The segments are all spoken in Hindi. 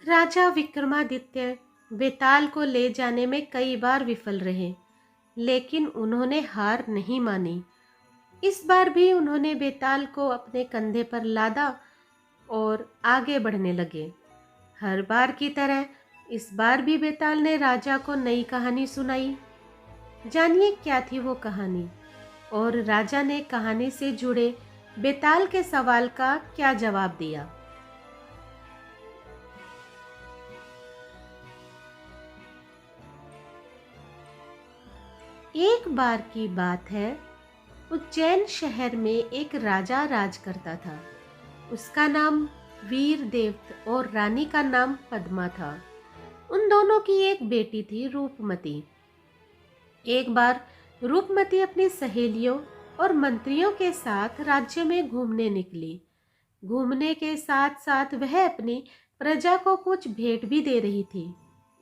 राजा विक्रमादित्य बेताल को ले जाने में कई बार विफल रहे, लेकिन उन्होंने हार नहीं मानी। इस बार भी उन्होंने बेताल को अपने कंधे पर लादा और आगे बढ़ने लगे। हर बार की तरह इस बार भी बेताल ने राजा को नई कहानी सुनाई। जानिए क्या थी वो कहानी और राजा ने कहानी से जुड़े बेताल के सवाल का क्या जवाब दिया। एक बार की बात है, उज्जैन शहर में एक राजा राज करता था। उसका नाम वीरदेव और रानी का नाम पद्मा था। उन दोनों की एक बेटी थी, रूपमती। एक बार रूपमती अपनी सहेलियों और मंत्रियों के साथ राज्य में घूमने निकली। घूमने के साथ साथ वह अपनी प्रजा को कुछ भेंट भी दे रही थी।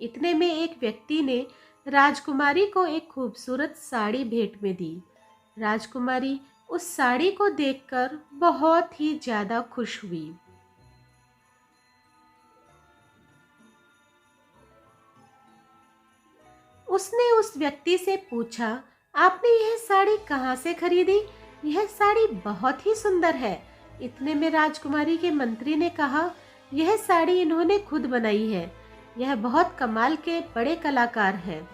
इतने में एक व्यक्ति ने राजकुमारी को एक खूबसूरत साड़ी भेंट में दी। राजकुमारी उस साड़ी को देखकर बहुत ही ज्यादा खुश हुई। उसने उस व्यक्ति से पूछा, आपने यह साड़ी कहाँ से खरीदी? यह साड़ी बहुत ही सुंदर है। इतने में राजकुमारी के मंत्री ने कहा, यह साड़ी इन्होंने खुद बनाई है। यह बहुत कमाल के बड़े कलाकार हैं।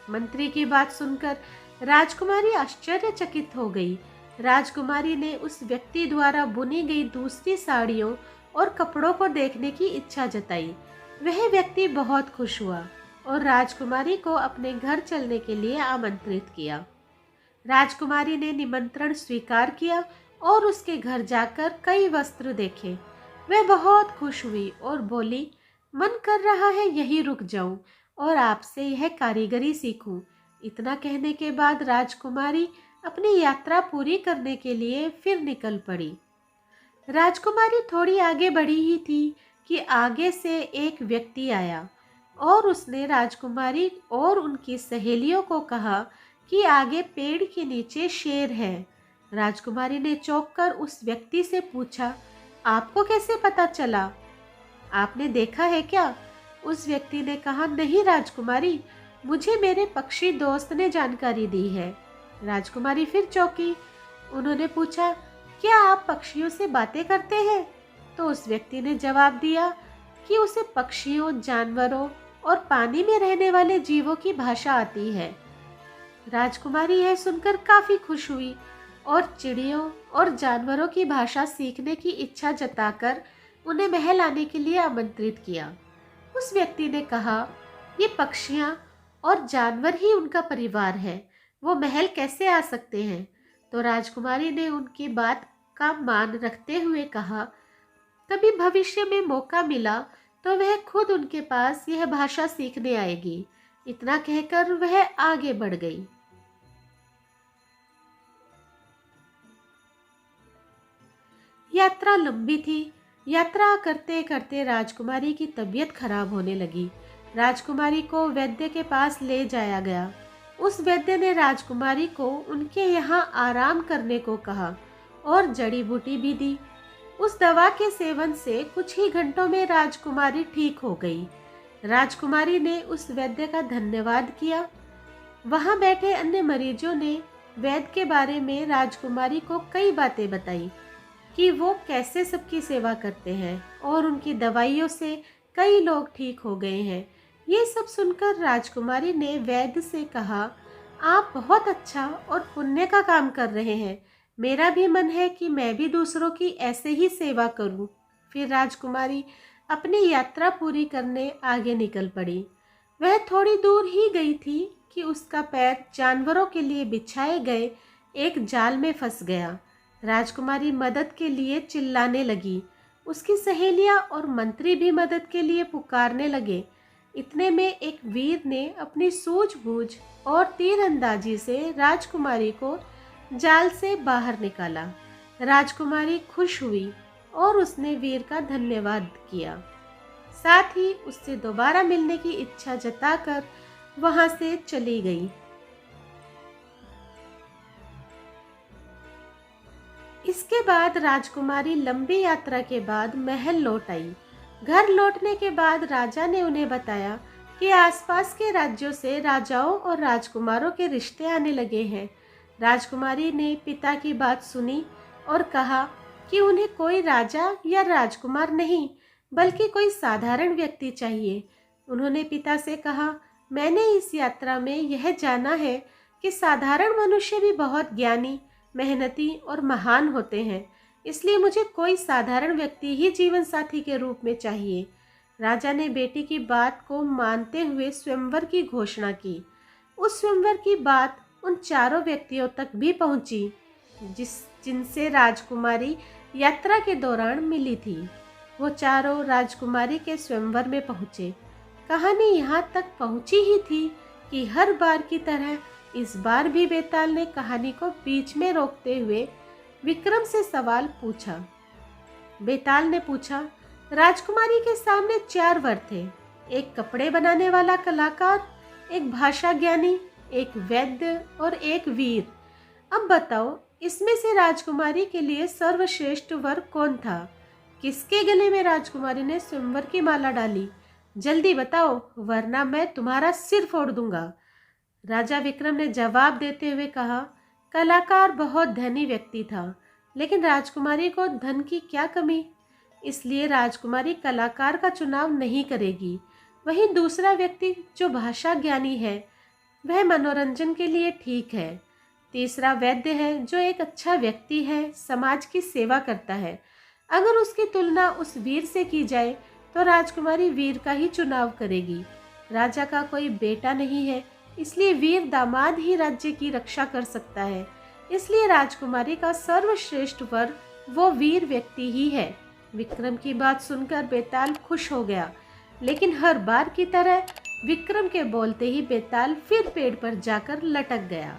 मंत्री की बात सुनकर राजकुमारी आश्चर्यचकित हो गई। राजकुमारी ने उस व्यक्ति द्वारा बुनी गई दूसरी साड़ियों और कपड़ों को देखने की इच्छा जताई। वह व्यक्ति बहुत खुश हुआ और राजकुमारी को अपने घर चलने के लिए आमंत्रित किया। राजकुमारी ने निमंत्रण स्वीकार किया और उसके घर जाकर कई वस्त्र देखे। वह बहुत खुश हुई और बोली, मन कर रहा है यहीं रुक जाऊं और आपसे यह कारीगरी सीखूं। इतना कहने के बाद राजकुमारी अपनी यात्रा पूरी करने के लिए फिर निकल पड़ी। राजकुमारी थोड़ी आगे बढ़ी ही थी कि आगे से एक व्यक्ति आया और उसने राजकुमारी और उनकी सहेलियों को कहा कि आगे पेड़ के नीचे शेर है। राजकुमारी ने चौंक कर उस व्यक्ति से पूछा, आपको कैसे पता चला? आपने देखा है क्या? उस व्यक्ति ने कहा, नहीं राजकुमारी, मुझे मेरे पक्षी दोस्त ने जानकारी दी है। राजकुमारी फिर चौंकी। उन्होंने पूछा, क्या आप पक्षियों से बातें करते हैं? तो उस व्यक्ति ने जवाब दिया कि उसे पक्षियों, जानवरों और पानी में रहने वाले जीवों की भाषा आती है। राजकुमारी यह सुनकर काफी खुश हुई और चिड़ियों और जानवरों की भाषा सीखने की इच्छा जताकर उन्हें महल आने के लिए आमंत्रित किया। उस व्यक्ति ने कहा, ये पक्षियां और जानवर ही उनका परिवार है, वो महल कैसे आ सकते हैं? तो राजकुमारी ने उनकी बात का मान रखते हुए कहा, कभी भविष्य में मौका मिला तो वह खुद उनके पास यह भाषा सीखने आएगी। इतना कहकर वह आगे बढ़ गई। यात्रा लंबी थी। यात्रा करते करते राजकुमारी की तबीयत खराब होने लगी। राजकुमारी को वैद्य के पास ले जाया गया। उस वैद्य ने राजकुमारी को उनके यहाँ आराम करने को कहा और जड़ी बूटी भी दी। उस दवा के सेवन से कुछ ही घंटों में राजकुमारी ठीक हो गई। राजकुमारी ने उस वैद्य का धन्यवाद किया। वहां बैठे अन्य मरीजों ने वैद्य के बारे में राजकुमारी को कई बातें बताई कि वो कैसे सबकी सेवा करते हैं और उनकी दवाइयों से कई लोग ठीक हो गए हैं। ये सब सुनकर राजकुमारी ने वैद्य से कहा, आप बहुत अच्छा और पुण्य का काम कर रहे हैं। मेरा भी मन है कि मैं भी दूसरों की ऐसे ही सेवा करूं। फिर राजकुमारी अपनी यात्रा पूरी करने आगे निकल पड़ी। वह थोड़ी दूर ही गई थी कि उसका पैर जानवरों के लिए बिछाए गए एक जाल में फंस गया। राजकुमारी मदद के लिए चिल्लाने लगी। उसकी सहेलियां और मंत्री भी मदद के लिए पुकारने लगे। इतने में एक वीर ने अपनी सूझबूझ और तीरंदाजी से राजकुमारी को जाल से बाहर निकाला। राजकुमारी खुश हुई और उसने वीर का धन्यवाद किया। साथ ही उससे दोबारा मिलने की इच्छा जताकर वहां से चली गई। इसके बाद राजकुमारी लंबी यात्रा के बाद महल लौट आई घर लौटने के बाद राजा ने उन्हें बताया कि आसपास के राज्यों से राजाओं और राजकुमारों के रिश्ते आने लगे हैं। राजकुमारी ने पिता की बात सुनी और कहा कि उन्हें कोई राजा या राजकुमार नहीं, बल्कि कोई साधारण व्यक्ति चाहिए। उन्होंने पिता से कहा, मैंने इस यात्रा में यह जाना है कि साधारण मनुष्य भी बहुत ज्ञानी, मेहनती और महान होते हैं, इसलिए मुझे कोई साधारण व्यक्ति ही जीवन साथी के रूप में चाहिए। राजा ने बेटी की बात को मानते हुए स्वयंवर की घोषणा की। उस स्वयंवर की बात उन चारों व्यक्तियों तक भी पहुंची जिनसे राजकुमारी यात्रा के दौरान मिली थी। वो चारों राजकुमारी के स्वयंवर में पहुंचे। कहानी यहाँ तक पहुंची ही थी कि हर बार की तरह इस बार भी बेताल ने कहानी को बीच में रोकते हुए विक्रम से सवाल पूछा। बेताल ने पूछा, राजकुमारी के सामने 4 वर थे, एक कपड़े बनाने वाला कलाकार, एक भाषा ज्ञानी, एक वैद्य और एक वीर। अब बताओ, इसमें से राजकुमारी के लिए सर्वश्रेष्ठ वर कौन था? किसके गले में राजकुमारी ने स्वयंवर की माला डाली? जल्दी बताओ, वरना मैं तुम्हारा सिर फोड़ दूंगा। राजा विक्रम ने जवाब देते हुए कहा, कलाकार बहुत धनी व्यक्ति था, लेकिन राजकुमारी को धन की क्या कमी, इसलिए राजकुमारी कलाकार का चुनाव नहीं करेगी। वहीं दूसरा व्यक्ति जो भाषा ज्ञानी है, वह मनोरंजन के लिए ठीक है। तीसरा वैद्य है, जो एक अच्छा व्यक्ति है, समाज की सेवा करता है। अगर उसकी तुलना उस वीर से की जाए तो राजकुमारी वीर का ही चुनाव करेगी। राजा का कोई बेटा नहीं है, इसलिए वीर दामाद ही राज्य की रक्षा कर सकता है, इसलिए राजकुमारी का सर्वश्रेष्ठ वर वो वीर व्यक्ति ही है। विक्रम की बात सुनकर बेताल खुश हो गया, लेकिन हर बार की तरह विक्रम के बोलते ही बेताल फिर पेड़ पर जाकर लटक गया।